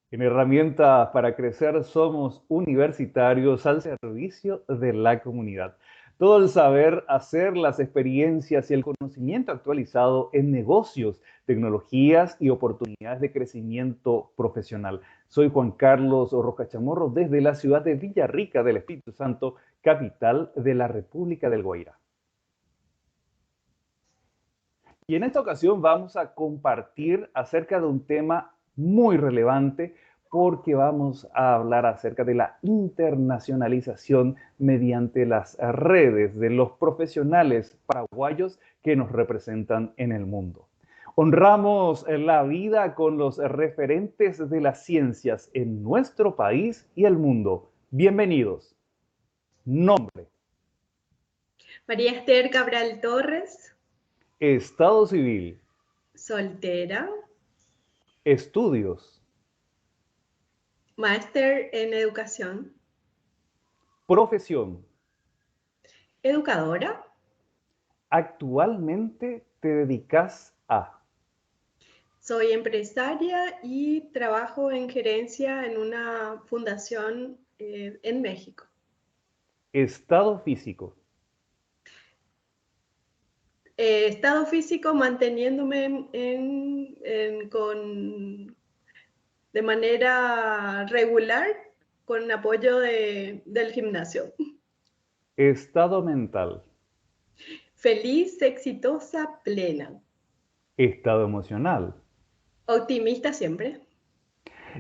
En Herramientas para Crecer somos universitarios al servicio de la comunidad. Todo el saber hacer, las experiencias y el conocimiento actualizado en negocios, tecnologías y oportunidades de crecimiento profesional. Soy Juan Carlos Roca Chamorro desde la ciudad de Villarrica del Espíritu Santo, capital de la República del Guairá. Y en esta ocasión vamos a compartir acerca de un tema muy relevante porque vamos a hablar acerca de la internacionalización mediante las redes de los profesionales paraguayos que nos representan en el mundo. Honramos la vida con los referentes de las ciencias en nuestro país y el mundo. Bienvenidos. Nombre, María Esther Cabral Torres, estado civil, soltera, estudios, máster en educación, profesión. educadora. Actualmente te dedicas a Soy empresaria y trabajo en gerencia en una fundación en México. estado físico, Estado físico manteniéndome de manera regular con apoyo del gimnasio. estado mental, Feliz, exitosa, plena. estado emocional. Optimista siempre.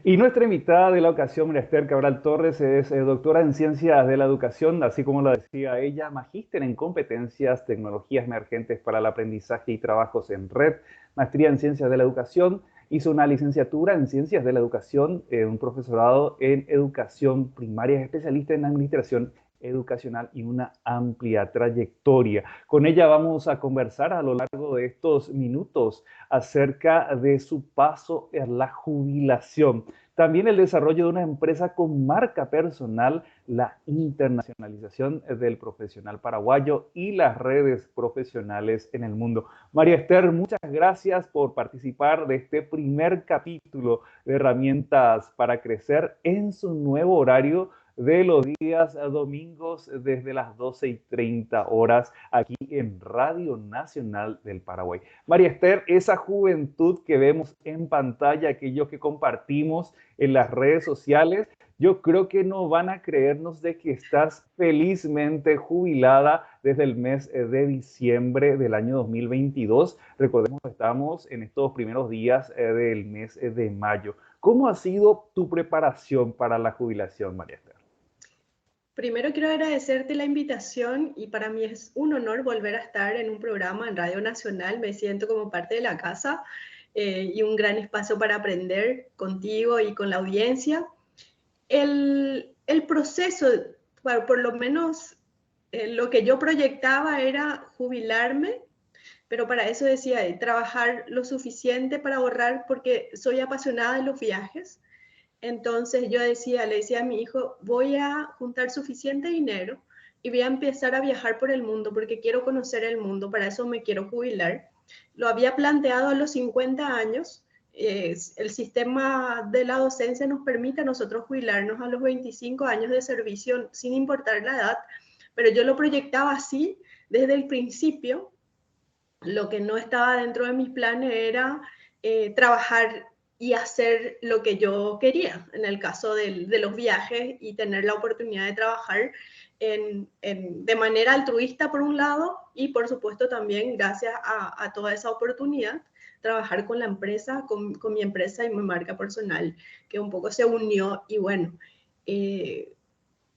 Y nuestra invitada de la ocasión, María Esther Cabral Torres, es doctora en Ciencias de la Educación, así como lo decía ella, magíster en Competencias, Tecnologías Emergentes para el Aprendizaje y Trabajos en Red, maestría en Ciencias de la Educación, hizo una licenciatura en Ciencias de la Educación, un profesorado en Educación Primaria, especialista en Administración Educacional y una amplia trayectoria. Con ella vamos a conversar a lo largo de estos minutos acerca de su paso a la jubilación. También el desarrollo de una empresa con marca personal, la internacionalización del profesional paraguayo y las redes profesionales en el mundo. María Esther, muchas gracias por participar de este primer capítulo de Herramientas para Crecer en su nuevo horario de los días domingos desde las 12:30 horas aquí en Radio Nacional del Paraguay. María Esther, esa juventud que vemos en pantalla, aquellos que compartimos en las redes sociales, yo creo que no van a creernos de que estás felizmente jubilada desde el mes de diciembre del año 2022. Recordemos que estamos en estos primeros días del mes de mayo. ¿Cómo ha sido tu preparación para la jubilación, María Esther? Primero quiero agradecerte la invitación y para mí es un honor volver a estar en un programa en Radio Nacional. Me siento como parte de la casa y un gran espacio para aprender contigo y con la audiencia. El proceso, por lo menos lo que yo proyectaba era jubilarme, pero para eso decía trabajar lo suficiente para ahorrar porque soy apasionada de los viajes. Entonces yo decía, le decía a mi hijo, voy a juntar suficiente dinero y voy a empezar a viajar por el mundo porque quiero conocer el mundo, para eso me quiero jubilar. Lo había planteado a los 50 años. El sistema de la docencia nos permite a nosotros jubilarnos a los 25 años de servicio sin importar la edad, pero yo lo proyectaba así desde el principio. Lo que no estaba dentro de mis planes era trabajar y hacer lo que yo quería, en el caso de los viajes y tener la oportunidad de trabajar de manera altruista por un lado y por supuesto también gracias a toda esa oportunidad trabajar con la empresa, con mi empresa y mi marca personal, que un poco se unió y bueno,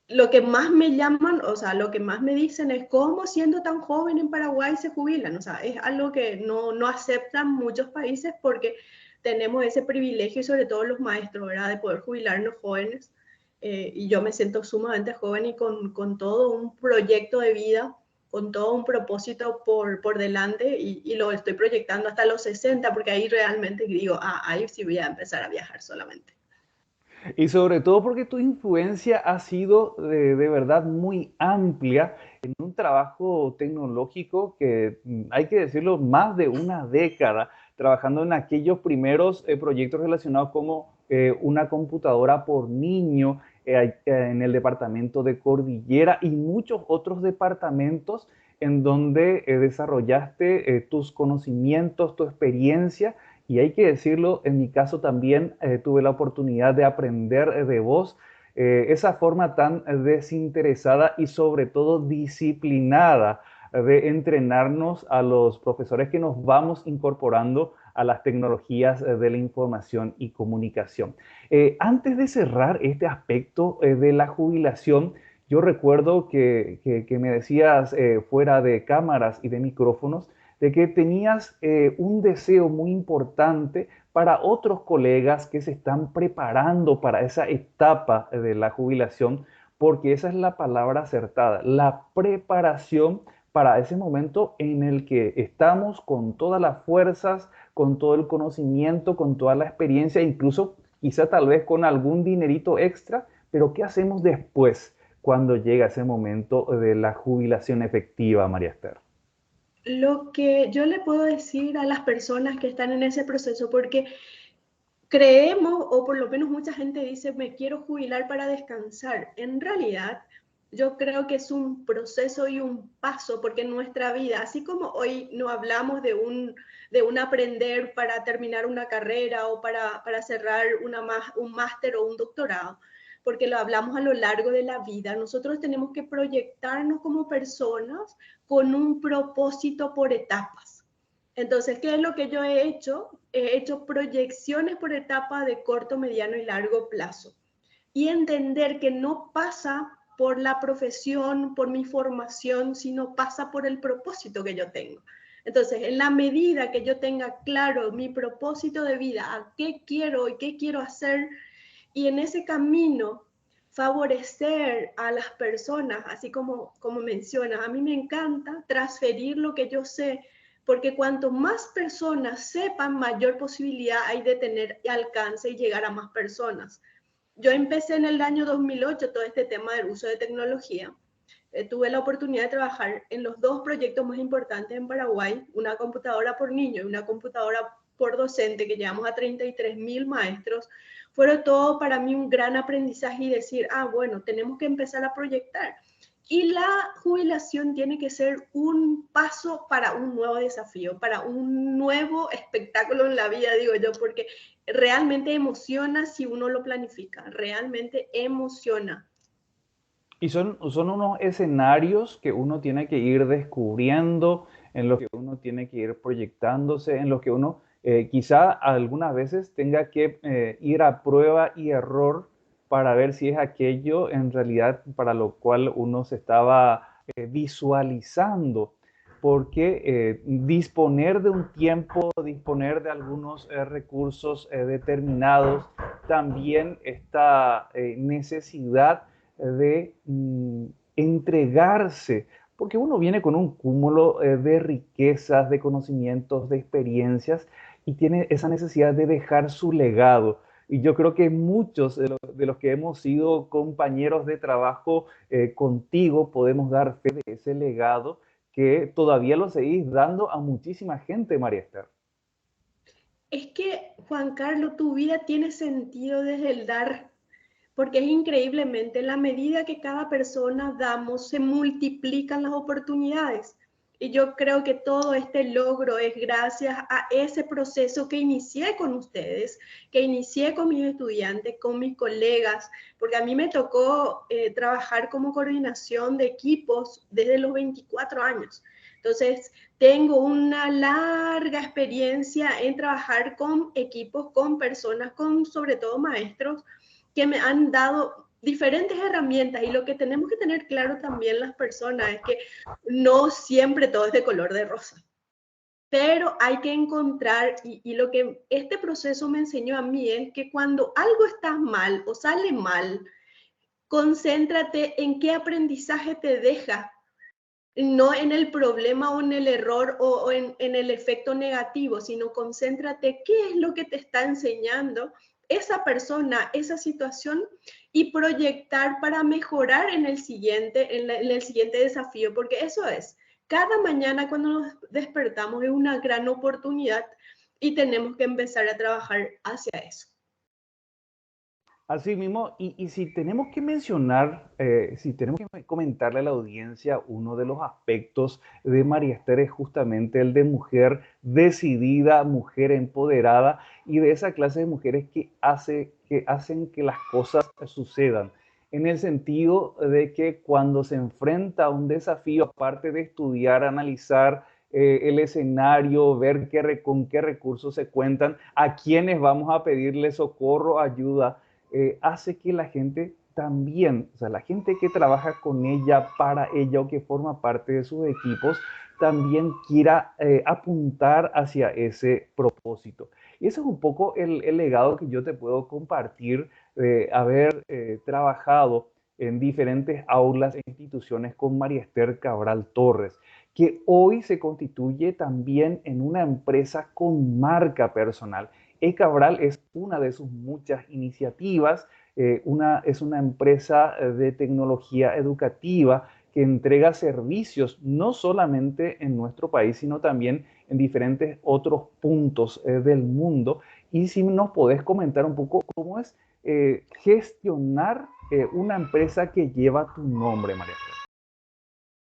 lo que más me llaman, o sea, lo que más me dicen es cómo siendo tan joven en Paraguay se jubilan. O sea, es algo que no aceptan muchos países porque tenemos ese privilegio y sobre todo los maestros, ¿verdad? De poder jubilarnos jóvenes. Y yo me siento sumamente joven y con todo un proyecto de vida, con todo un propósito por delante y lo estoy proyectando hasta los 60 porque ahí realmente digo, ahí sí voy a empezar a viajar solamente. Y sobre todo porque tu influencia ha sido de verdad muy amplia en un trabajo tecnológico que hay que decirlo, más de una década trabajando en aquellos primeros proyectos relacionados como una computadora por niño en el departamento de Cordillera y muchos otros departamentos en donde desarrollaste tus conocimientos, tu experiencia. Y hay que decirlo, en mi caso también tuve la oportunidad de aprender de vos esa forma tan desinteresada y sobre todo disciplinada de entrenarnos a los profesores que nos vamos incorporando a las tecnologías de la información y comunicación. Antes de cerrar este aspecto de la jubilación, yo recuerdo que me decías fuera de cámaras y de micrófonos de que tenías un deseo muy importante para otros colegas que se están preparando para esa etapa de la jubilación, porque esa es la palabra acertada, la preparación para ese momento en el que estamos con todas las fuerzas, con todo el conocimiento, con toda la experiencia, incluso quizá tal vez con algún dinerito extra, pero ¿qué hacemos después cuando llega ese momento de la jubilación efectiva, María Esther? Lo que yo le puedo decir a las personas que están en ese proceso, porque creemos, o por lo menos mucha gente dice, me quiero jubilar para descansar. En realidad, yo creo que es un proceso y un paso, porque en nuestra vida, así como hoy no hablamos de un aprender para terminar una carrera o para cerrar un máster o un doctorado, porque lo hablamos a lo largo de la vida, nosotros tenemos que proyectarnos como personas con un propósito por etapas. Entonces, ¿qué es lo que yo he hecho? He hecho proyecciones por etapa de corto, mediano y largo plazo. Y entender que no pasa por la profesión, por mi formación, sino pasa por el propósito que yo tengo. Entonces, en la medida que yo tenga claro mi propósito de vida, a qué quiero y qué quiero hacer, y en ese camino favorecer a las personas, así como mencionas, a mí me encanta transferir lo que yo sé, porque cuanto más personas sepan, mayor posibilidad hay de tener alcance y llegar a más personas. Yo empecé en el año 2008 todo este tema del uso de tecnología. Tuve la oportunidad de trabajar en los dos proyectos más importantes en Paraguay, una computadora por niño y una computadora por docente, que llevamos a 33.000 maestros. Fueron todo para mí un gran aprendizaje y decir, bueno, tenemos que empezar a proyectar. Y la jubilación tiene que ser un paso para un nuevo desafío, para un nuevo espectáculo en la vida, digo yo, porque realmente emociona si uno lo planifica, realmente emociona. Y son unos escenarios que uno tiene que ir descubriendo, en los que uno tiene que ir proyectándose, en los que uno quizá algunas veces tenga que ir a prueba y error para ver si es aquello en realidad para lo cual uno se estaba visualizando. Porque disponer de un tiempo, disponer de algunos recursos determinados, también esta necesidad de entregarse, porque uno viene con un cúmulo de riquezas, de conocimientos, de experiencias y tiene esa necesidad de dejar su legado. Y yo creo que muchos de los que hemos sido compañeros de trabajo contigo podemos dar fe de ese legado que todavía lo seguís dando a muchísima gente, María Esther. Es que, Juan Carlos, tu vida tiene sentido desde el dar, porque es increíblemente, en la medida que cada persona damos, se multiplican las oportunidades. Y yo creo que todo este logro es gracias a ese proceso que inicié con ustedes, que inicié con mis estudiantes, con mis colegas, porque a mí me tocó trabajar como coordinación de equipos desde los 24 años. Entonces, tengo una larga experiencia en trabajar con equipos, con personas, con sobre todo maestros que me han dado diferentes herramientas, y lo que tenemos que tener claro también las personas es que no siempre todo es de color de rosa, pero hay que encontrar, y lo que este proceso me enseñó a mí es que cuando algo está mal o sale mal, concéntrate en qué aprendizaje te deja, no en el problema o en el error o en el efecto negativo, sino concéntrate qué es lo que te está enseñando esa persona, esa situación, y proyectar para mejorar en el siguiente desafío, porque eso es, cada mañana cuando nos despertamos es una gran oportunidad y tenemos que empezar a trabajar hacia eso. Así mismo, y si tenemos que mencionar, si tenemos que comentarle a la audiencia, uno de los aspectos de María Esther es justamente el de mujer decidida, mujer empoderada y de esa clase de mujeres que hacen que las cosas sucedan. En el sentido de que cuando se enfrenta a un desafío, aparte de estudiar, analizar el escenario, ver con qué recursos se cuentan, a quiénes vamos a pedirle socorro, ayuda, hace que la gente también, o sea, la gente que trabaja con ella, para ella o que forma parte de sus equipos, también quiera apuntar hacia ese propósito. Y ese es un poco el legado que yo te puedo compartir de haber trabajado en diferentes aulas e instituciones con María Esther Cabral Torres, que hoy se constituye también en una empresa con marca personal. Cabral es una de sus muchas iniciativas, es una empresa de tecnología educativa que entrega servicios no solamente en nuestro país, sino también en diferentes otros puntos del mundo. Y si nos podés comentar un poco cómo es gestionar una empresa que lleva tu nombre, María.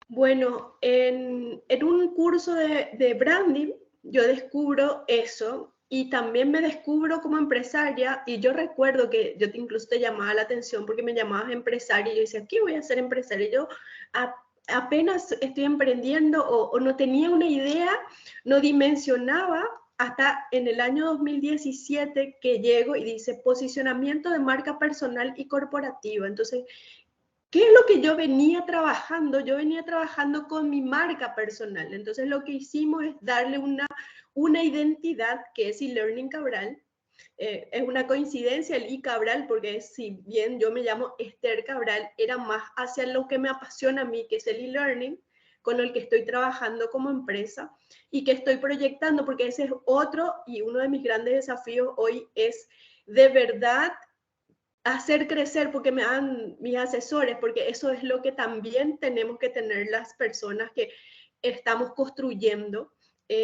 Bueno, en un curso de branding yo descubro eso y también me descubro como empresaria y yo recuerdo que yo incluso te llamaba la atención porque me llamabas empresaria y yo decía, ¿qué voy a ser empresaria? Yo a, apenas estoy emprendiendo o no tenía una idea, no dimensionaba hasta en el año 2017 que llego y dice posicionamiento de marca personal y corporativa. Entonces, ¿qué es lo que yo venía trabajando? Yo venía trabajando con mi marca personal. Entonces lo que hicimos es darle una identidad que es e-learning Cabral. Es una coincidencia el Cabral porque si bien yo me llamo Esther Cabral, era más hacia lo que me apasiona a mí, que es el e-learning, con el que estoy trabajando como empresa y que estoy proyectando, porque ese es otro y uno de mis grandes desafíos hoy es de verdad hacer crecer, porque me dan mis asesores, porque eso es lo que también tenemos que tener las personas que estamos construyendo.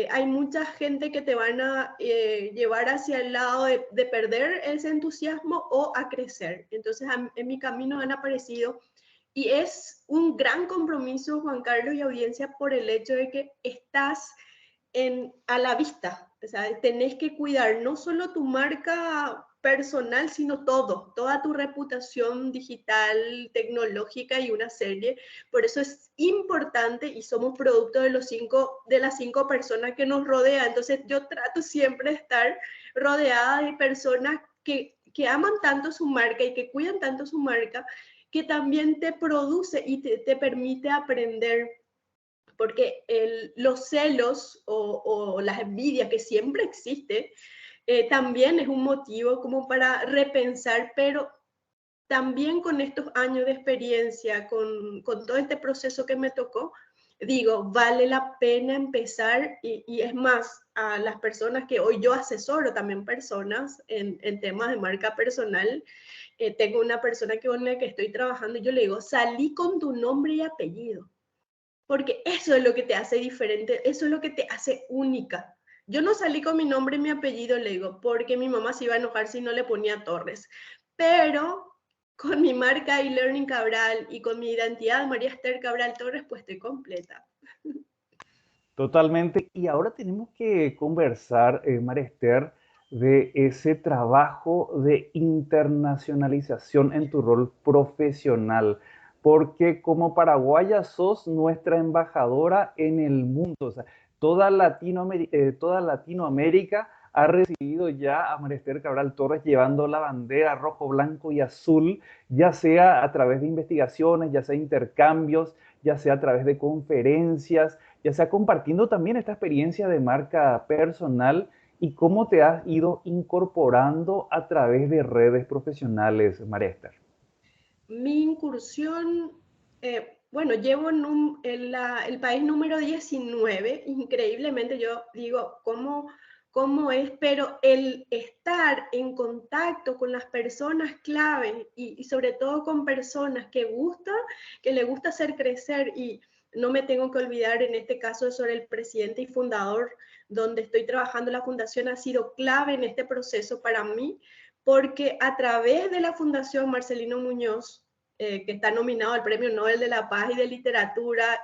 Hay mucha gente que te van a llevar hacia el lado de perder ese entusiasmo o a crecer. Entonces, en mi camino han aparecido y es un gran compromiso, Juan Carlos y audiencia, por el hecho de que estás a la vista. O sea, tenés que cuidar no solo tu marca personal, sino todo, toda tu reputación digital, tecnológica y una serie. Por eso es importante y somos producto de de las 5 personas que nos rodean. Entonces yo trato siempre de estar rodeada de personas que aman tanto su marca y que cuidan tanto su marca, que también te produce y te permite aprender, porque los celos o las envidias que siempre existe, también es un motivo como para repensar, pero también con estos años de experiencia, con todo este proceso que me tocó, digo, vale la pena empezar y es más, a las personas que hoy yo asesoro también personas en temas de marca personal, tengo una persona con la que estoy trabajando y yo le digo, salí con tu nombre y apellido porque eso es lo que te hace diferente, eso es lo que te hace única. Yo no salí con mi nombre y mi apellido, le digo, porque mi mamá se iba a enojar si no le ponía Torres, pero con mi marca e-learning Cabral y con mi identidad María Esther Cabral Torres, pues estoy completa. Totalmente. Y ahora tenemos que conversar, María Esther, de ese trabajo de internacionalización en tu rol profesional, porque como paraguaya sos nuestra embajadora en el mundo. O sea, toda Latinoamérica ha recibido ya a María Esther Cabral Torres llevando la bandera rojo, blanco y azul, ya sea a través de investigaciones, ya sea intercambios, ya sea a través de conferencias, ya sea compartiendo también esta experiencia de marca personal y cómo te has ido incorporando a través de redes profesionales, María Esther. Mi incursión, bueno, llevo el país número 19, increíblemente yo digo, ¿cómo es? Pero el estar en contacto con las personas clave y sobre todo con personas que le gusta hacer crecer y no me tengo que olvidar en este caso sobre el presidente y fundador donde estoy trabajando, la fundación ha sido clave en este proceso para mí porque a través de la Fundación Marcelino Muñoz, que está nominado al Premio Nobel de la Paz y de Literatura,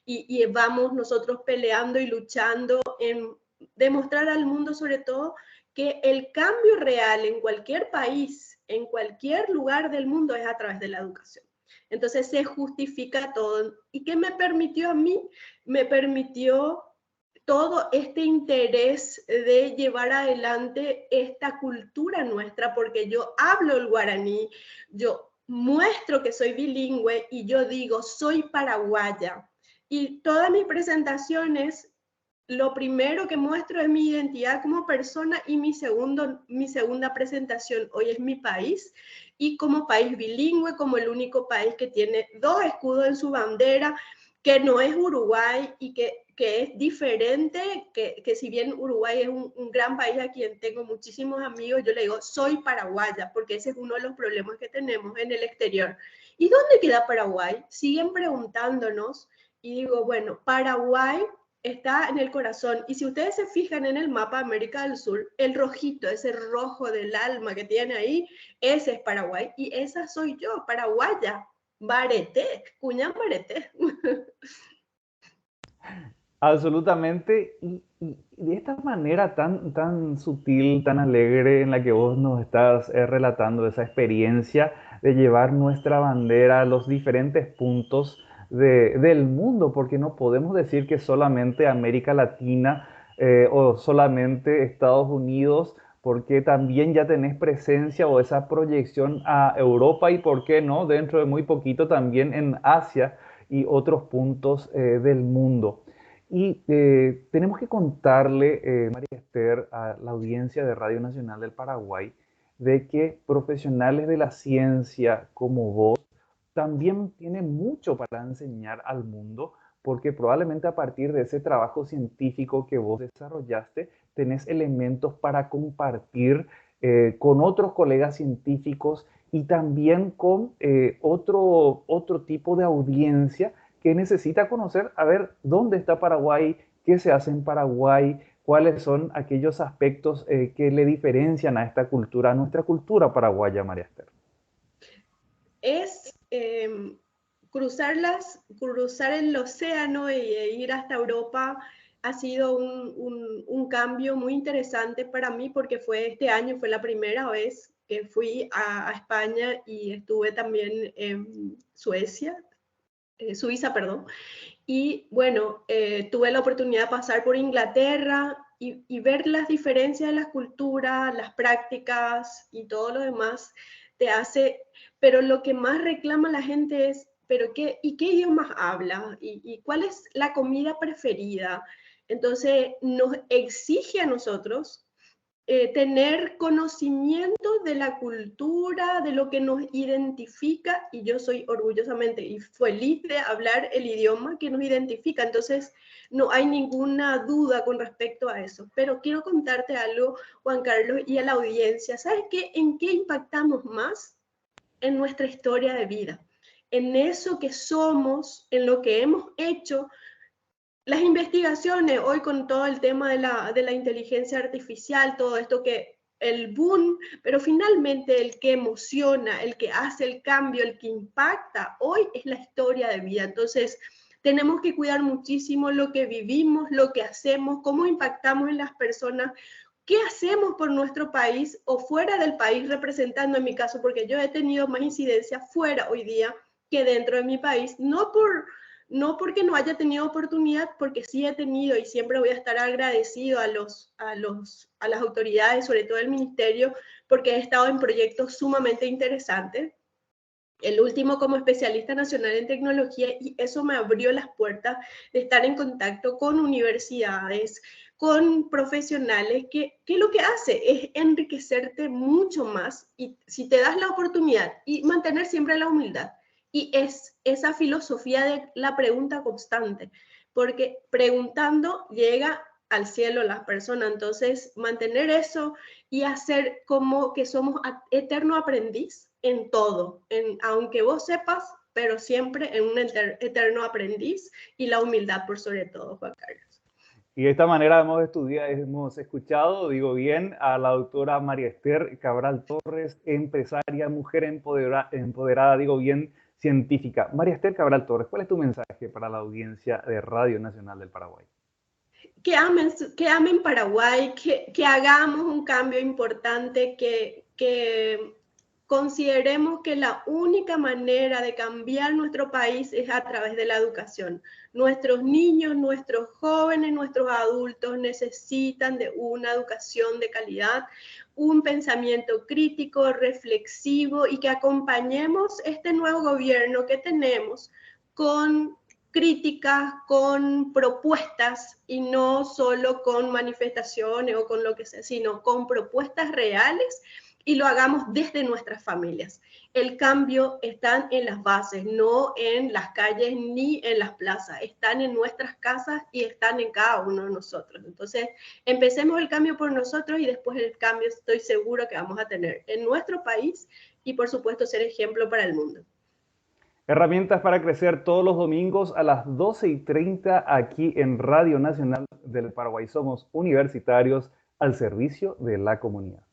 y vamos nosotros peleando y luchando en demostrar al mundo sobre todo que el cambio real en cualquier país, en cualquier lugar del mundo es a través de la educación. Entonces se justifica todo. ¿Y qué me permitió a mí? Me permitió todo este interés de llevar adelante esta cultura nuestra, porque yo hablo el guaraní, yo muestro que soy bilingüe y yo digo, soy paraguaya. Y todas mis presentaciones, lo primero que muestro es mi identidad como persona y mi segunda presentación hoy es mi país y como país bilingüe, como el único país que tiene 2 escudos en su bandera, que no es Uruguay y que es diferente, que si bien Uruguay es un gran país a quien tengo muchísimos amigos, yo le digo, soy paraguaya, porque ese es uno de los problemas que tenemos en el exterior. ¿Y dónde queda Paraguay? Siguen preguntándonos y digo, bueno, Paraguay está en el corazón. Y si ustedes se fijan en el mapa de América del Sur, el rojito, ese rojo del alma que tiene ahí, ese es Paraguay. Y esa soy yo, paraguaya. Bareté, cuñán bareté. Absolutamente, y de esta manera tan sutil, tan alegre en la que vos nos estás relatando esa experiencia de llevar nuestra bandera a los diferentes puntos del mundo, porque no podemos decir que solamente América Latina o solamente Estados Unidos, porque también ya tenés presencia o esa proyección a Europa y, ¿por qué no?, dentro de muy poquito también en Asia y otros puntos del mundo. Y tenemos que contarle, María Esther, a la audiencia de Radio Nacional del Paraguay, de que profesionales de la ciencia como vos también tienen mucho para enseñar al mundo, porque probablemente a partir de ese trabajo científico que vos desarrollaste, tenés elementos para compartir con otros colegas científicos y también con otro tipo de audiencia que necesita conocer, a ver, dónde está Paraguay, qué se hace en Paraguay, cuáles son aquellos aspectos que le diferencian a esta cultura, a nuestra cultura paraguaya, María Esther. Es cruzar el océano e ir hasta Europa ha sido un cambio muy interesante para mí porque este año fue la primera vez que fui a España y estuve también en Suiza, perdón. Y bueno, tuve la oportunidad de pasar por Inglaterra y ver las diferencias de las culturas, las prácticas y todo lo demás te hace, pero lo que más reclama la gente es, pero ¿y qué idiomas habla? ¿Y cuál es la comida preferida? Entonces nos exige a nosotros tener conocimiento de la cultura, de lo que nos identifica, y yo soy orgullosamente y feliz de hablar el idioma que nos identifica, entonces no hay ninguna duda con respecto a eso. Pero quiero contarte algo, Juan Carlos, y a la audiencia. ¿Sabes qué? ¿En qué impactamos más? En nuestra historia de vida, en eso que somos, en lo que hemos hecho. Las investigaciones hoy con todo el tema de la inteligencia artificial, todo esto que el boom, pero finalmente el que emociona, el que hace el cambio, el que impacta, hoy es la historia de vida. Entonces, tenemos que cuidar muchísimo lo que vivimos, lo que hacemos, cómo impactamos en las personas, qué hacemos por nuestro país o fuera del país, representando en mi caso, porque yo he tenido más incidencia fuera hoy día que dentro de mi país, no porque no haya tenido oportunidad, porque sí he tenido y siempre voy a estar agradecido a las autoridades, sobre todo el ministerio, porque he estado en proyectos sumamente interesantes. El último como especialista nacional en tecnología, y eso me abrió las puertas de estar en contacto con universidades, con profesionales, que lo que hace es enriquecerte mucho más y si te das la oportunidad y mantener siempre la humildad. Y es esa filosofía de la pregunta constante, porque preguntando llega al cielo las personas. Entonces, mantener eso y hacer como que somos eterno aprendiz en todo, aunque vos sepas, pero siempre en un eterno aprendiz y la humildad por sobre todo, Juan Carlos. Y de esta manera hemos estudiado, hemos escuchado, digo bien, a la doctora María Esther Cabral Torres, empresaria, mujer empoderada, digo bien, científica. María Esther Cabral Torres, ¿cuál es tu mensaje para la audiencia de Radio Nacional del Paraguay? Que amen Paraguay, que hagamos un cambio importante, que consideremos que la única manera de cambiar nuestro país es a través de la educación. Nuestros niños, nuestros jóvenes, nuestros adultos necesitan de una educación de calidad, un pensamiento crítico, reflexivo y que acompañemos este nuevo gobierno que tenemos con críticas, con propuestas y no solo con manifestaciones o con lo que sea, sino con propuestas reales y lo hagamos desde nuestras familias. El cambio está en las bases, no en las calles ni en las plazas, están en nuestras casas y están en cada uno de nosotros. Entonces, empecemos el cambio por nosotros y después el cambio estoy seguro que vamos a tener en nuestro país y por supuesto ser ejemplo para el mundo. Herramientas para crecer todos los domingos a las 12:30 aquí en Radio Nacional del Paraguay. Somos universitarios al servicio de la comunidad.